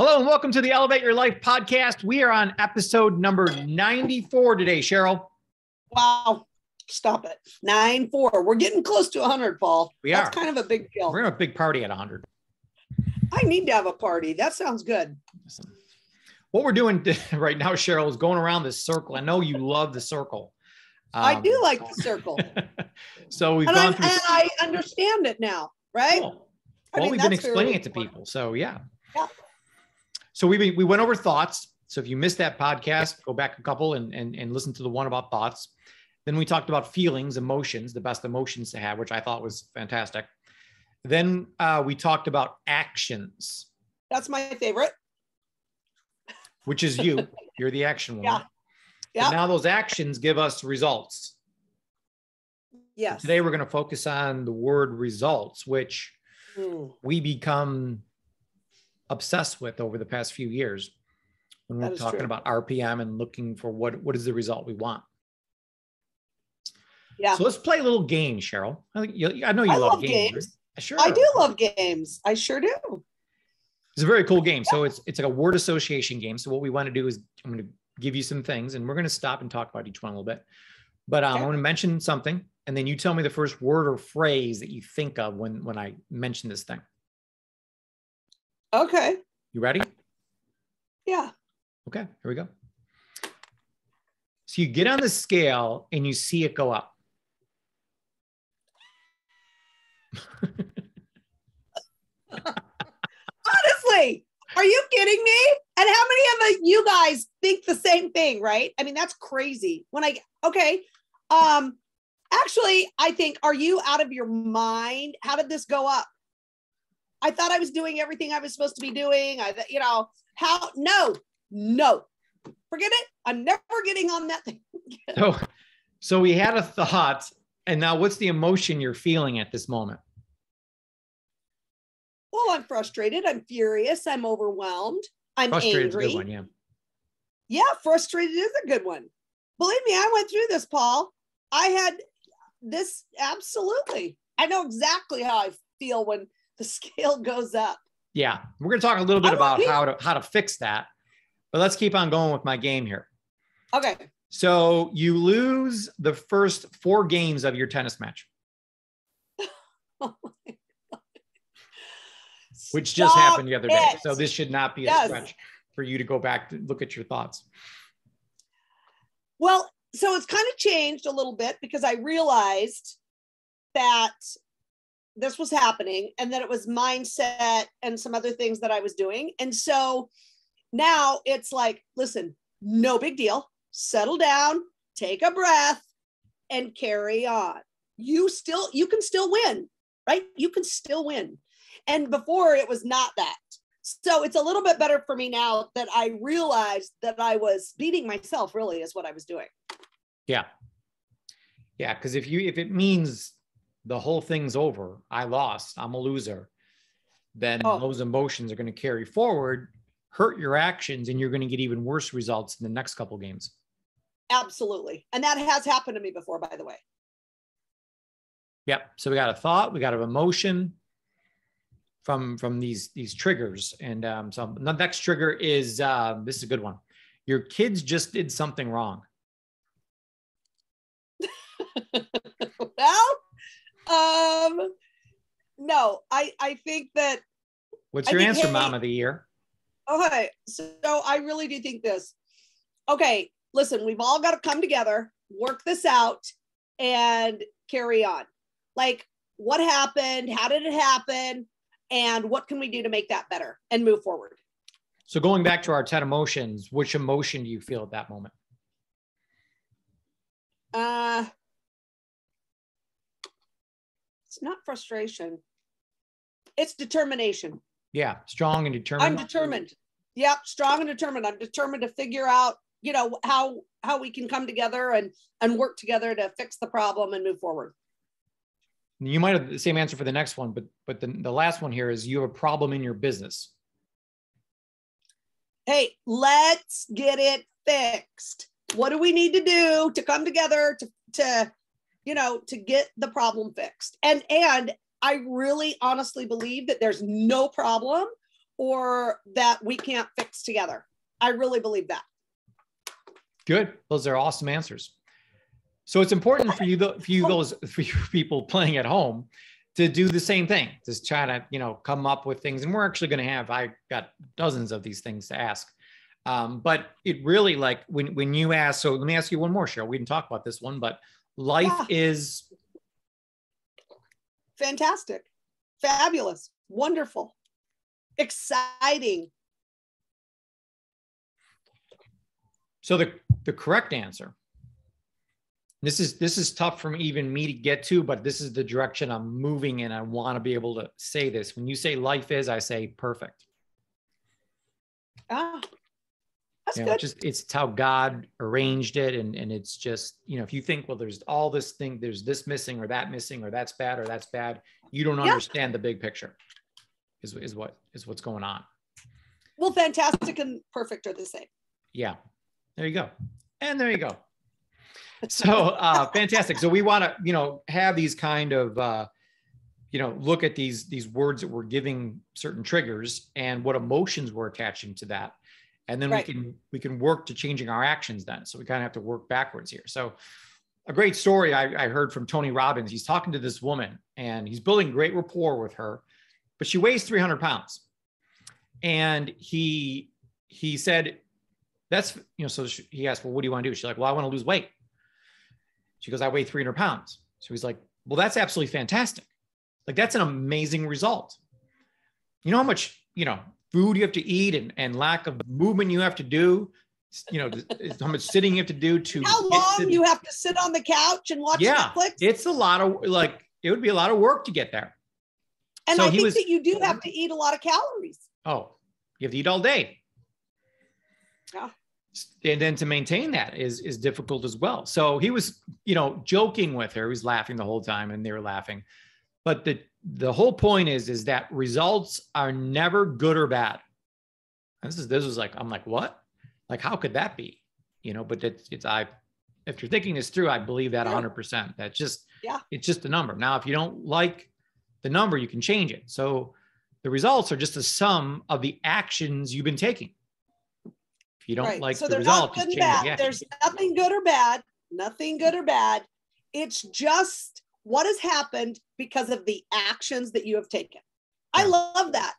Hello and welcome to the Elevate Your Life podcast. We are on episode number 94 today, Cheryl. Wow. Stop it. 94. We're getting close to 100, Paul. That's kind of a big deal. We're going to have a big party at 100. I need to have a party. That sounds good. What we're doing right now, Cheryl, is going around this circle. I know you love the circle. I do like the circle. So we've gone through. And I understand it now, right? Cool. Well, we've been explaining it to people. So yeah. So we went over thoughts. So if you missed that podcast, go back a couple and listen to the one about thoughts. Then we talked about feelings, emotions, the best emotions to have, which I thought was fantastic. Then we talked about actions. That's my favorite. Which is you. You're the action woman. Yeah. Now those actions give us results. Yes. So today we're going to focus on the word results, which we become obsessed with over the past few years when we're talking about RPM and looking for what is the result we want. Yeah. So let's play a little game, Cheryl. I know you love games. Right? Sure. I do love games. I sure do. It's a very cool game. So it's like a word association game. So what we want to do is I'm going to give you some things and we're going to stop and talk about each one a little bit. But I'm going to mention something and then you tell me the first word or phrase that you think of when I mention this thing. Okay. You ready? Yeah. Okay, here we go. So you get on the scale and you see it go up. Honestly, are you kidding me? And how many of you guys think the same thing, right? I mean, that's crazy. Actually, I think, are you out of your mind? How did this go up? I thought I was doing everything I was supposed to be doing. No, forget it. I'm never getting on that thing. So we had a thought, and now what's the emotion you're feeling at this moment? Well, I'm frustrated. I'm furious. I'm overwhelmed. I'm frustrated angry. Is a good one, yeah. Yeah, frustrated is a good one. Believe me, I went through this, Paul. I had this, absolutely. I know exactly how I feel when the scale goes up. Yeah, we're going to talk a little bit about how to fix that, but let's keep on going with my game here. Okay. So you lose the first 4 games of your tennis match. Oh my God. Which just happened the other day. So this should not be a stretch for you to go back to look at your thoughts. Well, so it's kind of changed a little bit because I realized that this was happening and that it was mindset and some other things that I was doing. And so now it's like, listen, no big deal. Settle down, take a breath and carry on. You can still win, right? You can still win. And before it was not that. So it's a little bit better for me now that I realized that I was beating myself really is what I was doing. Yeah. Yeah. Cause if it means the whole thing's over, I lost, I'm a loser, then those emotions are going to carry forward, hurt your actions, and you're going to get even worse results in the next couple of games. Absolutely. And that has happened to me before, by the way. Yep. So we got a thought, we got an emotion from these triggers. And so the next trigger is, this is a good one. Your kids just did something wrong. Well, no, I think that. What's your answer, Mom of the Year? Okay, so I really do think this. Okay, listen, we've all got to come together, work this out, and carry on. Like, what happened? How did it happen? And what can we do to make that better and move forward? So going back to our 10 emotions, which emotion do you feel at that moment? It's not frustration. It's determination. Yeah. Strong and determined. I'm determined. Yep. Strong and determined. I'm determined to figure out, how we can come together and work together to fix the problem and move forward. You might have the same answer for the next one, but the last one here is you have a problem in your business. Hey, let's get it fixed. What do we need to do to come together to get the problem fixed? And I really honestly believe that there's no problem or that we can't fix together. I really believe that. Good. Those are awesome answers. So it's important for you people playing at home to do the same thing, just try to, come up with things. And we're actually going to I got dozens of these things to ask. But it really, like when you ask, so let me ask you one more, Cheryl. We didn't talk about this one, but life is fantastic, fabulous, wonderful, exciting. So the correct answer, this is tough for even me to get to, but this is the direction I'm moving in. I want to be able to say this. When you say life is, I say perfect. That's good. It's how God arranged it. And it's just, if you think, well, there's all this thing, there's this missing or that's bad or that's bad. You don't understand the big picture is what's going on. Well, fantastic and perfect are the same. Yeah. There you go. And there you go. So fantastic. So we want to, have these kind of, look at these words that we're giving certain triggers and what emotions we're attaching to that. And then we can work to changing our actions then. So we kind of have to work backwards here. So a great story I heard from Tony Robbins. He's talking to this woman and he's building great rapport with her, but she weighs 300 pounds. And he said, that's, so he asked, well, what do you want to do? She's like, well, I want to lose weight. She goes, I weigh 300 pounds. So he's like, well, that's absolutely fantastic. Like, that's an amazing result. You know how much, food you have to eat and lack of movement you have to do, how much sitting you have to do to how long you have to sit on the couch and watch Netflix. It's a lot of it would be a lot of work to get there. And so I think that you do have to eat a lot of calories. Oh, you have to eat all day. Yeah. And then to maintain that is difficult as well. So he was, joking with her. He was laughing the whole time and they were laughing. But the whole point is that results are never good or bad. This was like, I'm like, what? Like, how could that be? But if you're thinking this through, I believe that 100%. That's just, it's just a number. Now, if you don't like the number, you can change it. So the results are just a sum of the actions you've been taking. If you don't like the result, just change the action. There's nothing good or bad, nothing good or bad. It's just what has happened because of the actions that you have taken. I love that.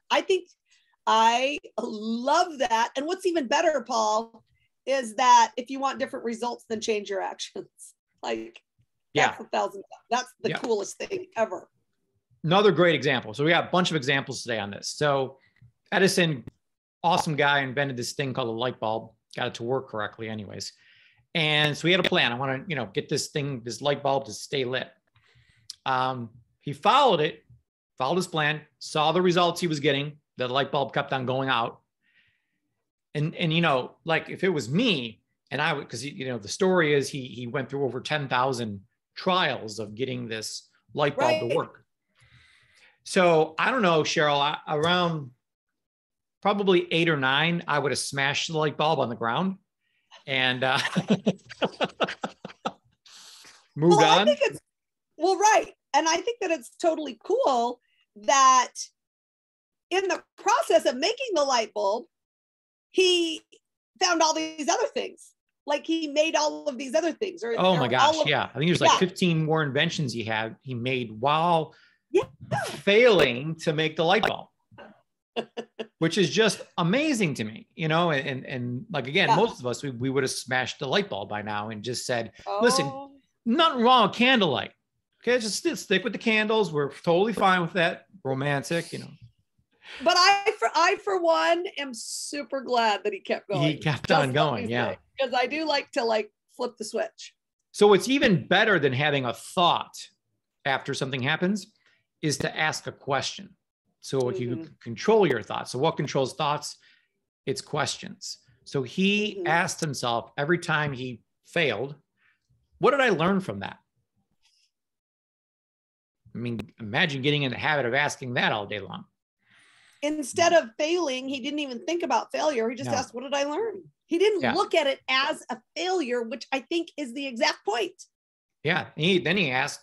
I love that. And what's even better, Paul, is that if you want different results, then change your actions. That's the coolest thing ever. Another great example. So we got a bunch of examples today on this. So Edison, awesome guy, invented this thing called a light bulb, got it to work correctly anyways. And so he had a plan. I want to, get this light bulb to stay lit. He followed his plan, saw the results he was getting. The light bulb kept on going out. And like if it was me and I would, because the story is he went through over 10,000 trials of getting this light bulb to work. So I don't know, Cheryl, around probably 8 or 9, I would have smashed the light bulb on the ground and moved on. And I think that it's totally cool that in the process of making the light bulb, he found all these other things. Like he made all of these other things. Oh my gosh. I think there's like 15 more inventions he made while failing to make the light bulb, which is just amazing to me, and like, again, most of us, we would have smashed the light bulb by now and just said, listen, nothing wrong with candlelight. Okay, just stick with the candles. We're totally fine with that. Romantic, But I for one am super glad that he kept going. He kept on going, because I do like to flip the switch. So it's even better than having a thought after something happens is to ask a question. So if you control your thoughts, so what controls thoughts? It's questions. So he asked himself every time he failed, what did I learn from that? I mean, imagine getting in the habit of asking that all day long. Instead of failing, he didn't even think about failure. He just asked, what did I learn? He didn't look at it as a failure, which I think is the exact point. Yeah. Then he asked,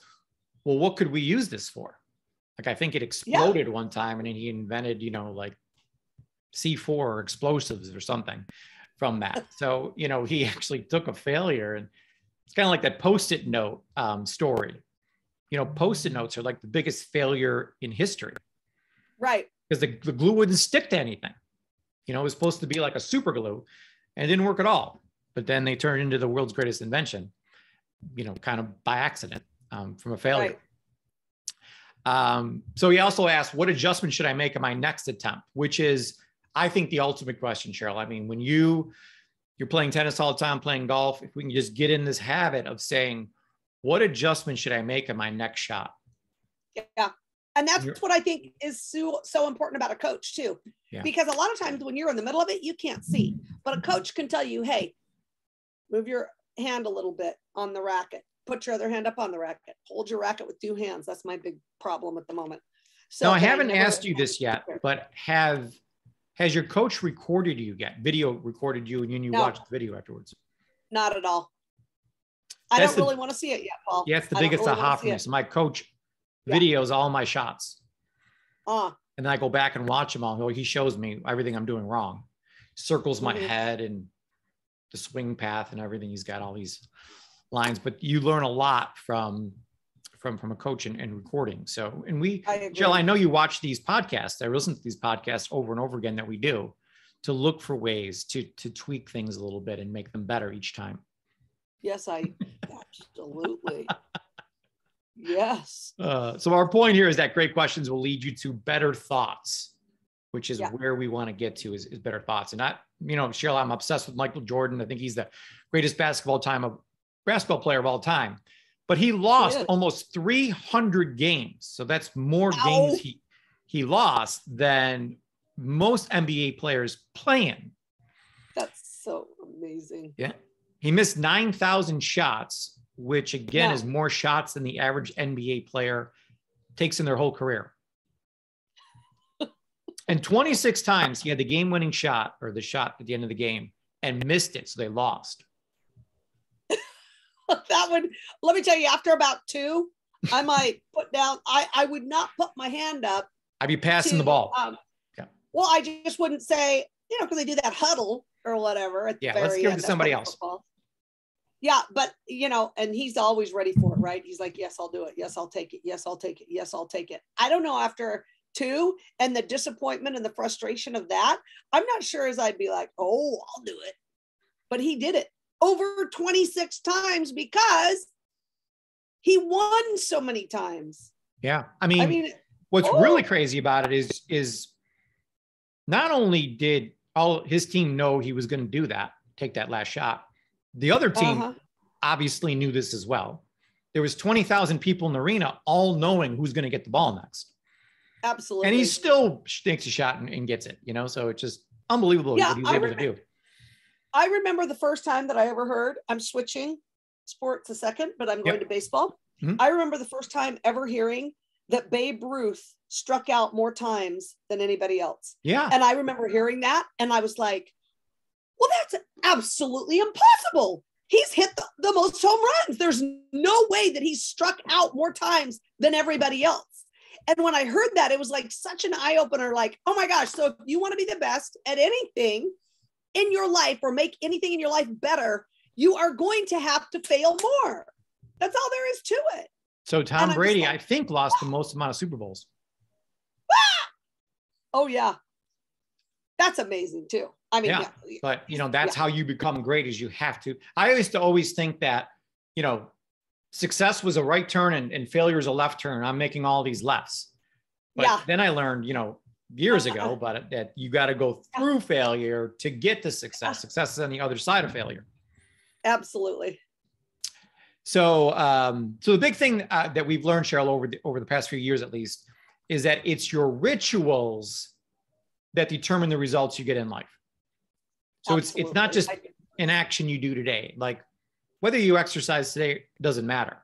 well, what could we use this for? Like, I think it exploded one time and then he invented, C4 or explosives or something from that. So, he actually took a failure, and it's kind of like that Post-it note story. Post-it notes are like the biggest failure in history. Right. Because the glue wouldn't stick to anything. It was supposed to be like a super glue, and it didn't work at all. But then they turned into the world's greatest invention, kind of by accident, from a failure. Right. So he also asked, what adjustment should I make in my next attempt? Which is, I think, the ultimate question, Cheryl. I mean, when you're playing tennis all the time, playing golf, if we can just get in this habit of saying, what adjustment should I make in my next shot? Yeah. And that's what I think is so important about a coach too. Yeah. Because a lot of times when you're in the middle of it, you can't see, but a coach can tell you, hey, move your hand a little bit on the racket, put your other hand up on the racket, hold your racket with two hands. That's my big problem at the moment. So now, I haven't asked you this yet, but has your coach recorded you yet? Video recorded you, and then you watched the video afterwards? Not at all. I don't really want to see it yet, Paul. Yeah, it's the biggest aha for me. So my coach videos all my shots. And then I go back and watch them all. He shows me everything I'm doing wrong. Circles my head and the swing path and everything. He's got all these lines, but you learn a lot from a coach and recording. So, and Jill, I know you watch these podcasts. I listen to these podcasts over and over again that we do to look for ways to tweak things a little bit and make them better each time. Yes, absolutely. Yes. So our point here is that great questions will lead you to better thoughts, which is where we want to get to is better thoughts. And Cheryl, I'm obsessed with Michael Jordan. I think he's the greatest basketball player of all time, but he lost almost 300 games. So that's more games he lost than most NBA players playing. That's so amazing. Yeah. He missed 9,000 shots, which again is more shots than the average NBA player takes in their whole career. And 26 times he had the game-winning shot or the shot at the end of the game and missed it, so they lost. That would, let me tell you, after about 2, I might put down, I would not put my hand up. I'd be passing the ball. Well, I just wouldn't say, because they do that huddle or whatever. At the very let's give it end to somebody else. Football. Yeah, but, and he's always ready for it, right? He's like, yes, I'll do it. Yes, I'll take it. Yes, I'll take it. Yes, I'll take it. I don't know, after 2 and the disappointment and the frustration of that, I'm not sure as I'd be like, oh, I'll do it. But he did it over 26 times because he won so many times. Yeah. I mean what's really crazy about it is not only did all his team know he was going to do that, take that last shot, the other team obviously knew this as well. There was 20,000 people in the arena all knowing who's going to get the ball next. Absolutely. And he still takes a shot and gets it, so it's just unbelievable what he's able to do. I remember the first time that I ever heard, I'm switching sports a second, but I'm going to baseball. Mm-hmm. I remember the first time ever hearing that Babe Ruth struck out more times than anybody else. Yeah. And I remember hearing that and I was like, well, that's absolutely impossible. He's hit the most home runs. There's no way that he's struck out more times than everybody else. And when I heard that, it was like such an eye opener, like, oh my gosh. So if you want to be the best at anything in your life or make anything in your life better, you are going to have to fail more. That's all there is to it. So Tom Brady, I think, lost the most amount of Super Bowls. Oh yeah. That's amazing too. I mean, but that's how you become great, is you have to. I used to always think that, success was a right turn and failure is a left turn. I'm making all these lefts. But then I learned, years ago, but that you got to go through failure to get to success. Success is on the other side of failure. Absolutely. So, so the big thing that we've learned, Cheryl, over the past few years, at least, is that it's your rituals that determine the results you get in life. So it's not just an action you do today. Like whether you exercise today doesn't matter.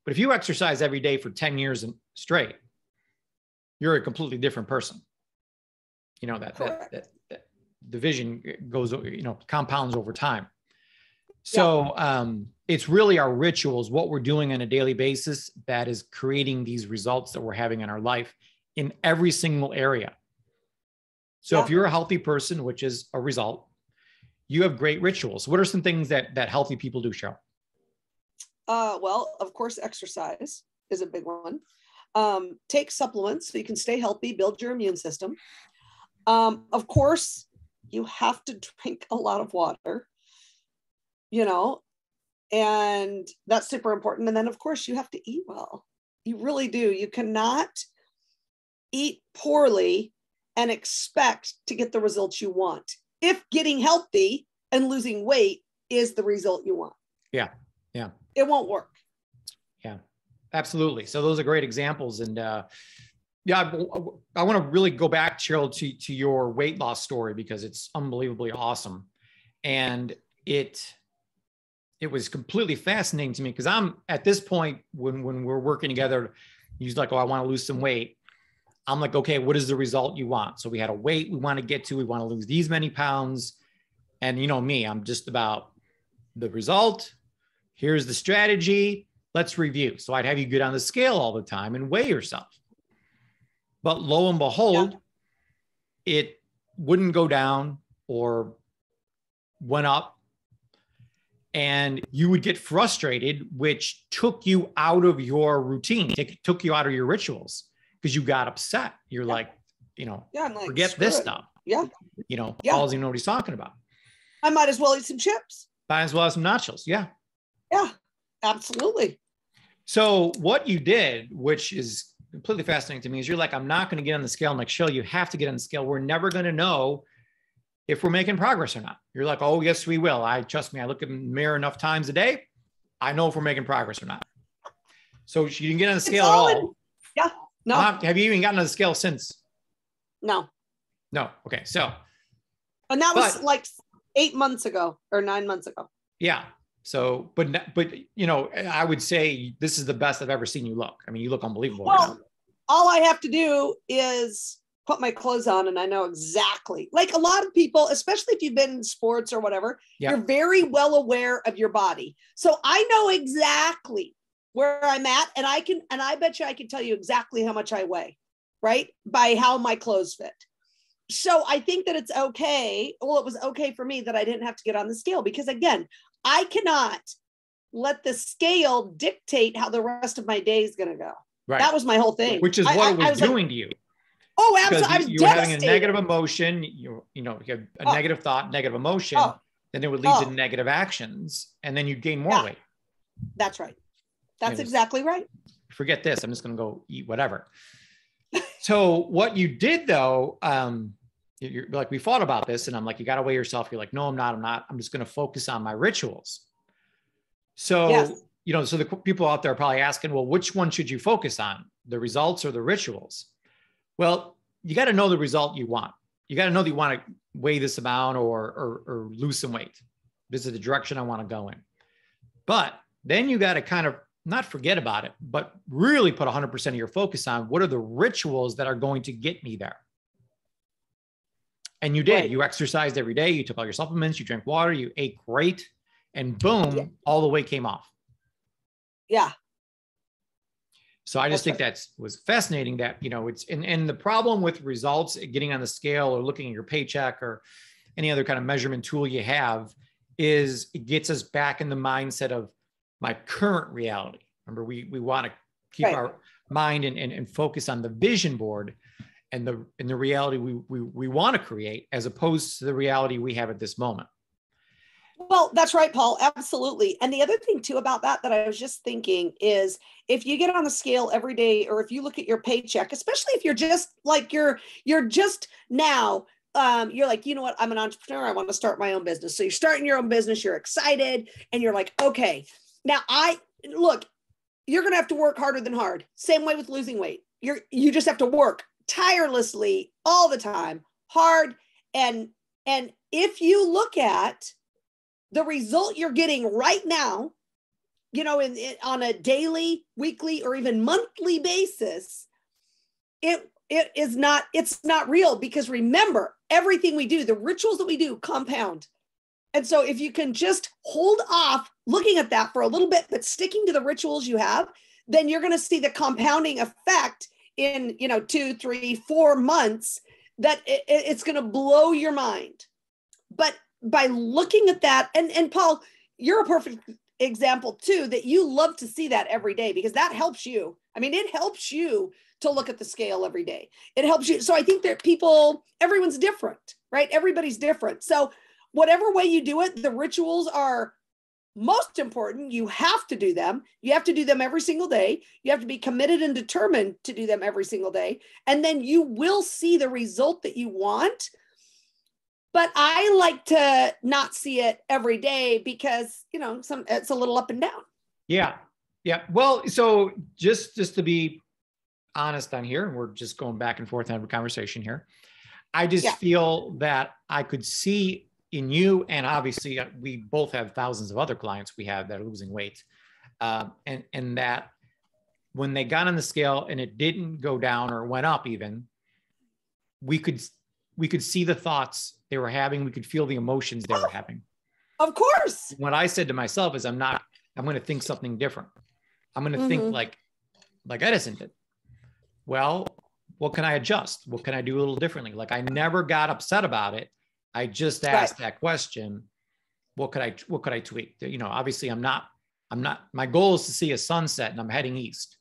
But if you exercise every day for 10 years straight, you're a completely different person. That the vision goes, compounds over time. So it's really our rituals, what we're doing on a daily basis, that is creating these results that we're having in our life in every single area. So if you're a healthy person, which is a result, you have great rituals. What are some things that healthy people do, Cheryl? Well, of course, exercise is a big one. Take supplements so you can stay healthy, build your immune system. Of course, you have to drink a lot of water, and that's super important. And then, of course, you have to eat well. You really do. You cannot eat poorly and expect to get the results you want if getting healthy and losing weight is the result you want. Yeah. It won't work. Yeah, absolutely. So those are great examples. And I want to really go back, Cheryl, to your weight loss story, because it's unbelievably awesome. And it was completely fascinating to me, because I'm at this point when we're working together, he's like, oh, I want to lose some weight. I'm like, okay, what is the result you want? So we had a weight we want to get to, we want to lose these many pounds. And you know me, I'm just about the result. Here's the strategy. Let's review. So I'd have you get on the scale all the time and weigh yourself. But lo and behold, it wouldn't go down or went up. And you would get frustrated, which took you out of your routine. It took you out of your rituals because you got upset. You're like, I'm like, forget this stuff. Yeah. All you know what he's talking about. I might as well eat some chips. Might as well have some nachos. Yeah. Yeah, absolutely. So what you did, which is completely fascinating to me, is you're like, I'm not going to get on the scale. I'm like, Cheryl, you have to get on the scale. We're never going to know if we're making progress or not. You're like, oh, yes, we will. Trust me. I look in the mirror enough times a day. I know if we're making progress or not. So you didn't get on the scale at all. Yeah. No. Have you even gotten on the scale since? No. Okay. So. And that was like 8 months ago or 9 months ago. Yeah. So, but I would say this is the best I've ever seen you look. I mean, you look unbelievable. Well, right now. All I have to do is put my clothes on and I know exactly. Like a lot of people, especially if you've been in sports or whatever, you're very well aware of your body. So I know exactly where I'm at, and I bet you I can tell you exactly how much I weigh, right? By how my clothes fit. So I think that it's okay. Well, it was okay for me that I didn't have to get on the scale, because again, I cannot let the scale dictate how the rest of my day is going to go. Right. That was my whole thing. Which is what it was doing to you. Oh, absolutely. You were having a negative emotion, you had a negative thought, negative emotion, then it would lead to negative actions, and then you gain more weight. That's right. That's exactly right. Forget this. I'm just going to go eat whatever. So what you did though, you're like, we thought about this, and I'm like, you got to weigh yourself. You're like, no, I'm not. I'm just going to focus on my rituals. So, so the people out there are probably asking, well, which one should you focus on, the results or the rituals? Well, you got to know the result you want. You got to know that you want to weigh this amount or lose some weight. This is the direction I want to go in. But then you got to kind of not forget about it, but really put 100% of your focus on what are the rituals that are going to get me there. And you did. Right. You exercised every day. You took all your supplements. You drank water. You ate great. And boom, all the weight came off. Yeah. So I just think that was fascinating that, it's, and the problem with results, getting on the scale or looking at your paycheck or any other kind of measurement tool you have, is it gets us back in the mindset of my current reality. Remember, we want to keep our mind and focus on the vision board and the reality we want to create, as opposed to the reality we have at this moment. Well, that's right, Paul. Absolutely. And the other thing too about that I was just thinking is, if you get on the scale every day, or if you look at your paycheck, especially if you're just like, you're just now, you're like, you know what, I'm an entrepreneur. I want to start my own business. So you're starting your own business. You're excited. And you're like, okay, now you're going to have to work harder than hard. Same way with losing weight. You just have to work tirelessly all the time, hard. And if you look at the result you're getting right now, on a daily, weekly, or even monthly basis, it's not real, because remember, everything we do, the rituals that we do compound. And so if you can just hold off looking at that for a little bit, but sticking to the rituals you have, then you're going to see the compounding effect in, 2, 3, 4 months that it's going to blow your mind. But by looking at that, and Paul, you're a perfect example too, that you love to see that every day, because that helps you. I mean, it helps you to look at the scale every day. It helps you. So I think that everyone's different, right? Everybody's different. So whatever way you do it, the rituals are most important. You have to do them. You have to do them every single day. You have to be committed and determined to do them every single day. And then you will see the result that you want. But I like to not see it every day because, it's a little up and down. Yeah. Yeah. Well, so just to be honest on here, and we're just going back and forth on a conversation here. I just feel that I could see in you, and obviously we both have thousands of other clients we have that are losing weight. And that when they got on the scale and it didn't go down or went up even, we could see the thoughts they were having. We could feel the emotions they were having. Of course. What I said to myself is I'm going to think something different. I'm going to think like Edison did. Well, what can I adjust? What can I do a little differently? Like, I never got upset about it. I just asked that question. What could I tweak? Obviously I'm not, my goal is to see a sunset and I'm heading east.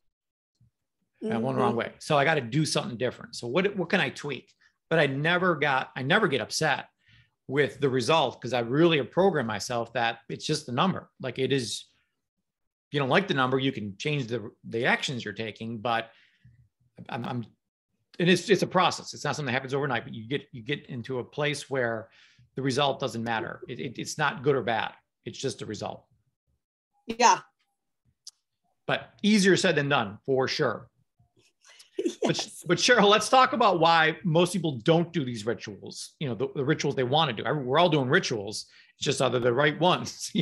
And I went the wrong way. So I got to do something different. So what can I tweak? But I never get upset with the result, because I really have programmed myself that it's just the number. Like, it is, if you don't like the number, you can change the actions you're taking, but and it's a process. It's not something that happens overnight, but you get into a place where the result doesn't matter. It's not good or bad. It's just a result. Yeah. But easier said than done, for sure. Yes. But Cheryl, let's talk about why most people don't do these rituals. The rituals they want to do. We're all doing rituals. It's just either the right ones.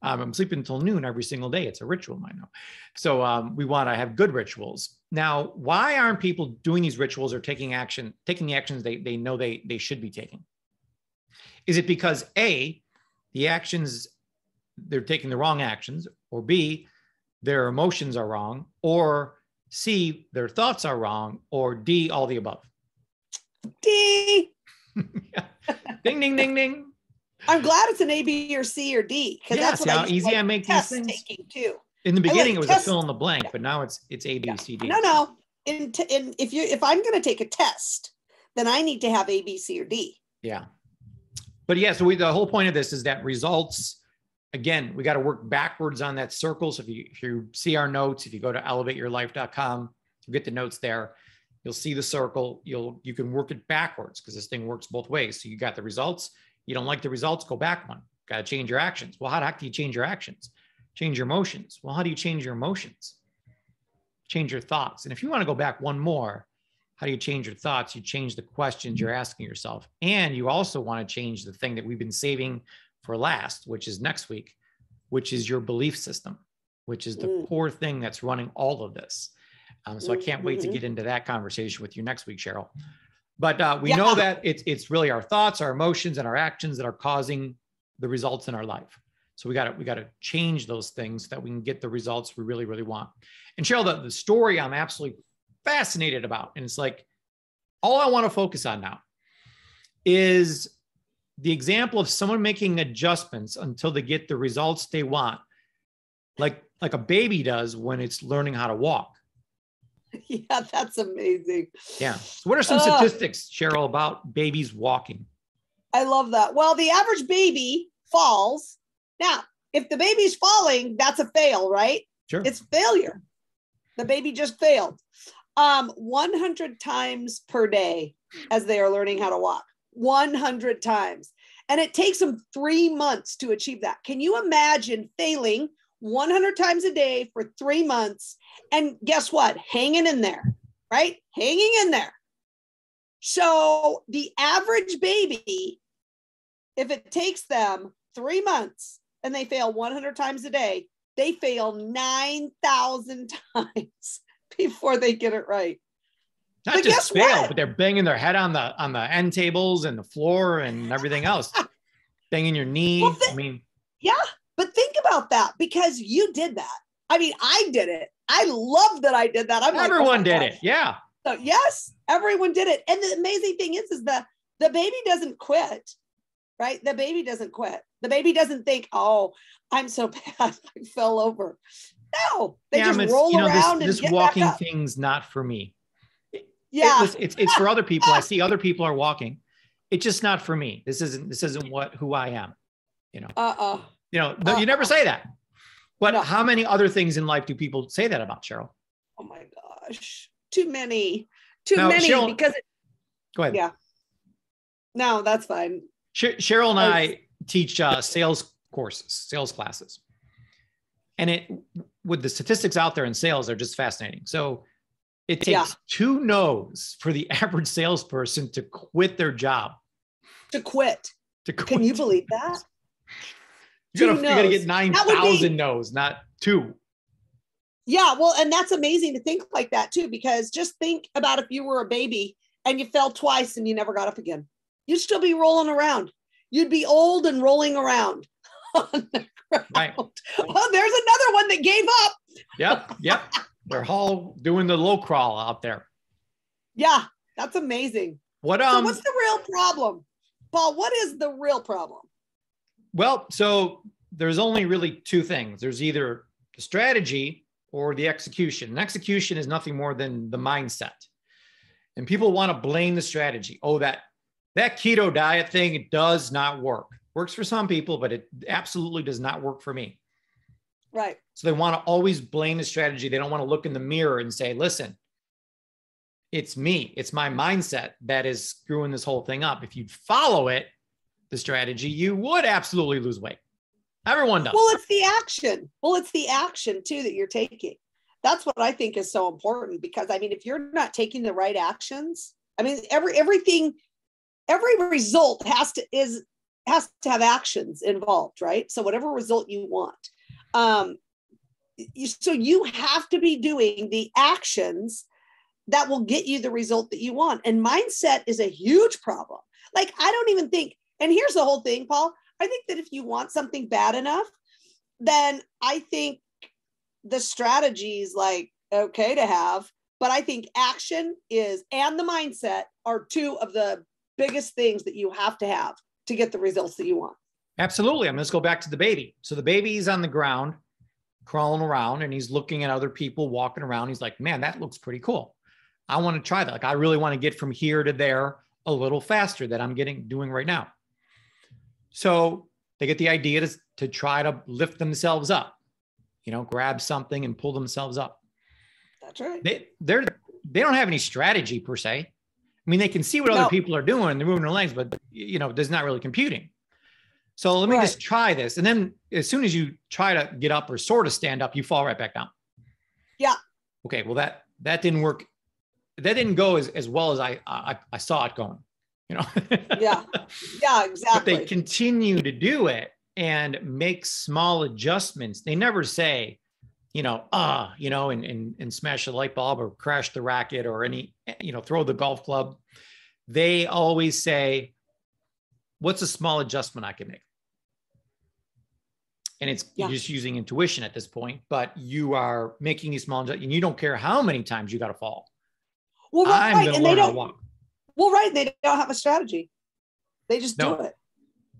I'm sleeping until noon every single day. It's a ritual, I know. So we want to have good rituals. Now, why aren't people doing these rituals or taking the actions they know they should be taking? Is it because A, the actions, they're taking the wrong actions, or B, their emotions are wrong, or C, their thoughts are wrong, or D, all the above? D. Ding, ding, ding, ding. I'm glad it's an A, B, or C, or D, because that's what I easy I make these things taking too. In the beginning, it was a fill in the blank, but now it's A, B, C, D. No. If I'm going to take a test, then I need to have A, B, C, or D. Yeah. But yeah, so the whole point of this is that results, again, we got to work backwards on that circle. So if you see our notes, if you go to elevateyourlife.com, you get the notes there, you'll see the circle. You can work it backwards, because this thing works both ways. So you got the results. You don't like the results, go back one. Got to change your actions. Well, how the heck do you change your actions? Change your emotions. Well, how do you change your emotions? Change your thoughts. And if you want to go back one more, how do you change your thoughts? You change the questions you're asking yourself. And you also want to change the thing that we've been saving for last, which is next week, which is your belief system, which is the core thing that's running all of this. So I can't wait to get into that conversation with you next week, Cheryl. But we know that it's really our thoughts, our emotions, and our actions that are causing the results in our life. So we got to change those things so that we can get the results we really, really want. And Cheryl, the story I'm absolutely fascinated about, and it's like all I want to focus on now, is the example of someone making adjustments until they get the results they want, like a baby does when it's learning how to walk. Yeah, that's amazing. Yeah. So what are some statistics, Cheryl, about babies walking? I love that. Well, the average baby falls. Now, if the baby's falling, that's a fail, right? Sure. It's failure. The baby just failed. 100 times per day as they are learning how to walk. 100 times. And it takes them 3 months to achieve that. Can you imagine failing 100 times a day for 3 months? And guess what? Hanging in there, right? Hanging in there. So the average baby, if it takes them 3 months and they fail 100 times a day, they fail 9,000 times before they get it right. Not but just fail, but they're banging their head on the end tables and the floor and everything else. Banging your knee. Well, yeah, but think about that, because you did that. I mean, I did it. I love that I did that. Everyone did it. Yeah. So yes, everyone did it. And the amazing thing is the baby doesn't quit, right? The baby doesn't quit. The baby doesn't think, oh, I'm so bad, I fell over. No, they just roll around and this get walking back up. thing's not for me. Yeah. It's for other people. I see other people are walking. It's just not for me. This isn't who I am, you know. You never say that. But how many other things in life do people say that about, Cheryl? Oh my gosh. Too many. Cheryl, because go ahead. Yeah. No, that's fine. Cheryl and I teach sales courses, sales classes. And with the statistics out there in sales, they're just fascinating. So it takes 2 no's for the average salesperson to quit their job. To quit. Can you believe that? You gotta get 9,000 no's, not 2. Yeah, well, and that's amazing to think like that too, because just think about if you were a baby and you fell twice and you never got up again. You'd still be rolling around. You'd be old and rolling around on the ground. Right. Oh, there's another one that gave up. Yep. They're all doing the low crawl out there. Yeah, that's amazing. So what's the real problem? Paul, what is the real problem? Well, so there's only really 2 things. There's either the strategy or the execution. And execution is nothing more than the mindset. And people want to blame the strategy. Oh, that keto diet thing, it does not work. Works for some people, but it absolutely does not work for me. Right. So they want to always blame the strategy. They don't want to look in the mirror and say, listen, it's me. It's my mindset that is screwing this whole thing up. If you'd follow it, the strategy, you would absolutely lose weight. Everyone does. Well, it's the action. It's the action too that you're taking. That's what I think is so important, because I mean, if you're not taking the right actions, I mean, every result has to have actions involved, right? So whatever result you want, so you have to be doing the actions that will get you the result that you want. And mindset is a huge problem. Like, I don't even think, and here's the whole thing, Paul, I think that if you want something bad enough, then I think the strategy is like, okay to have, but I think action and the mindset are 2 of the biggest things that you have to get the results that you want. Absolutely. Let's go back to the baby. So the baby's on the ground, crawling around, and he's looking at other people walking around. He's like, man, that looks pretty cool. I want to try that. Like, I really want to get from here to there a little faster than I'm doing right now. So they get the idea to try to lift themselves up, grab something and pull themselves up. That's right. They don't have any strategy per se. I mean, they can see what other people are doing. They're moving their legs, but there's not really computing. So let me just try this. And then as soon as you try to get up or sort of stand up, you fall right back down. Yeah. Okay. Well, that didn't work. That didn't go as well as I saw it going, Yeah, exactly. But they continue to do it and make small adjustments. They never say, and smash the light bulb or crash the racket or throw the golf club. They always say, what's a small adjustment I can make? And you're just using intuition at this point, but you are making these small adjustments, and you don't care how many times you got to fall. Well, right. And they don't walk. Well, right. They don't have a strategy. They just do it.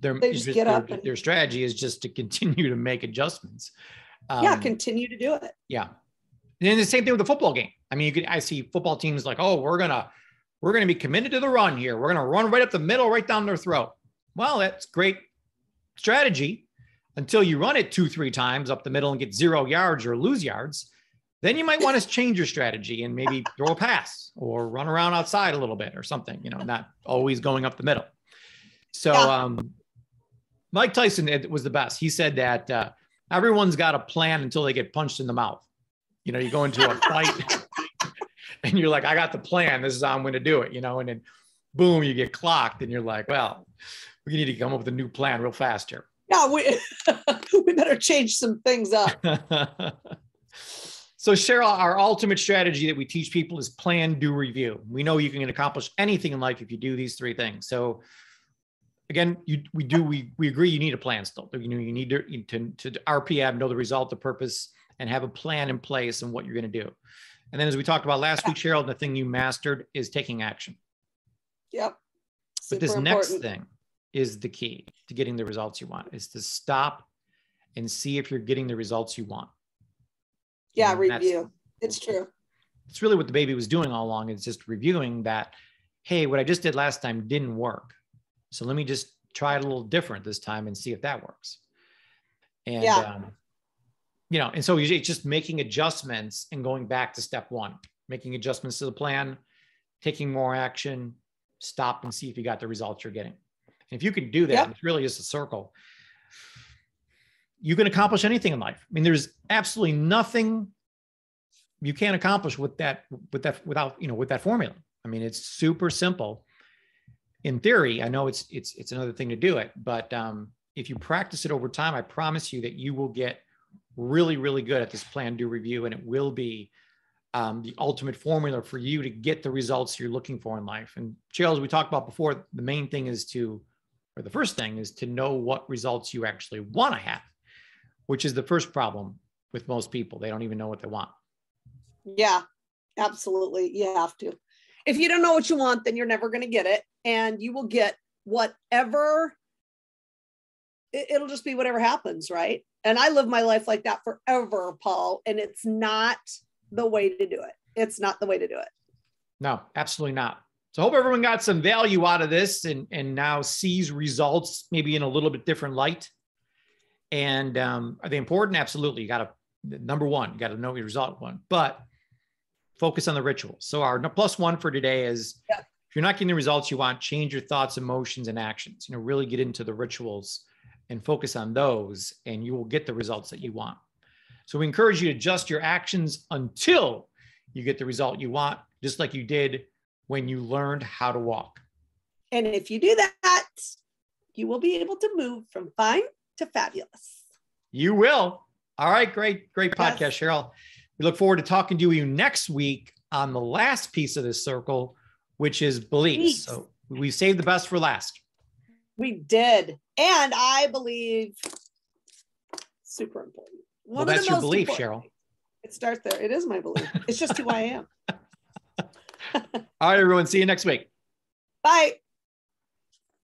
They just get up. Their strategy is just to continue to make adjustments. Continue to do it. Yeah. And then the same thing with the football game. I mean, I see football teams like, oh, we're going to be committed to the run here. We're going to run right up the middle, right down their throat. Well, that's great strategy until you run it 2-3 times up the middle and get 0 yards or lose yards. Then you might want to change your strategy and maybe throw a pass or run around outside a little bit or something, not always going up the middle. So Mike Tyson was the best. He said that everyone's got a plan until they get punched in the mouth. You go into a fight and you're like, I got the plan. This is how I'm going to do it, and then boom, you get clocked and you're like, well, we need to come up with a new plan real fast here. Yeah, we better change some things up. So Cheryl, our ultimate strategy that we teach people is plan, do, review. We know you can accomplish anything in life if you do these 3 things. So again, we agree you need a plan still. You need to RPM, know the result, the purpose, and have a plan in place and what you're going to do. And then as we talked about last week, Cheryl, the thing you mastered is taking action. Yep. But this next thing is the key to getting the results you want, is to stop and see if you're getting the results you want. Yeah, review. It's true. It's really what the baby was doing all along. It's just reviewing that, hey, what I just did last time didn't work. So let me just try it a little different this time and see if that works. And, you know, and so it's just making adjustments and going back to step one, making adjustments to the plan, taking more action, stop and see if you got the results you're getting. And if you can do that, it's really just a circle. You can accomplish anything in life. I mean, there's absolutely nothing you can't accomplish with that formula. I mean, it's super simple. In theory, I know it's another thing to do it, but if you practice it over time, I promise you that you will get really, really good at this plan, do, review, and it will be the ultimate formula for you to get the results you're looking for in life. And Cheryl, as we talked about before, the main thing is the first thing is to know what results you actually want to have, which is the first problem with most people. They don't even know what they want. Yeah, absolutely. You have to. If you don't know what you want, then you're never going to get it. And you will get whatever, it'll just be whatever happens, right? And I live my life like that forever, Paul. And it's not the way to do it. It's not the way to do it. No, absolutely not. So I hope everyone got some value out of this and now sees results maybe in a little bit different light. And are they important? Absolutely. You got to, number one, you got to know your result one, but focus on the rituals. So our plus one for today is, if you're not getting the results you want, change your thoughts, emotions, and actions. You know, really get into the rituals and focus on those, and you will get the results that you want. So we encourage you to adjust your actions until you get the result you want, just like you did when you learned how to walk. And if you do that, you will be able to move from fine to fabulous. You will. All right. Great podcast, Cheryl. We look forward to talking to you next week on the last piece of this circle, which is beliefs. So we saved the best for last. We did. And I believe super important. Well, that's your belief, Cheryl. It starts there. It is my belief. It's just who I am. All right, everyone. See you next week. Bye.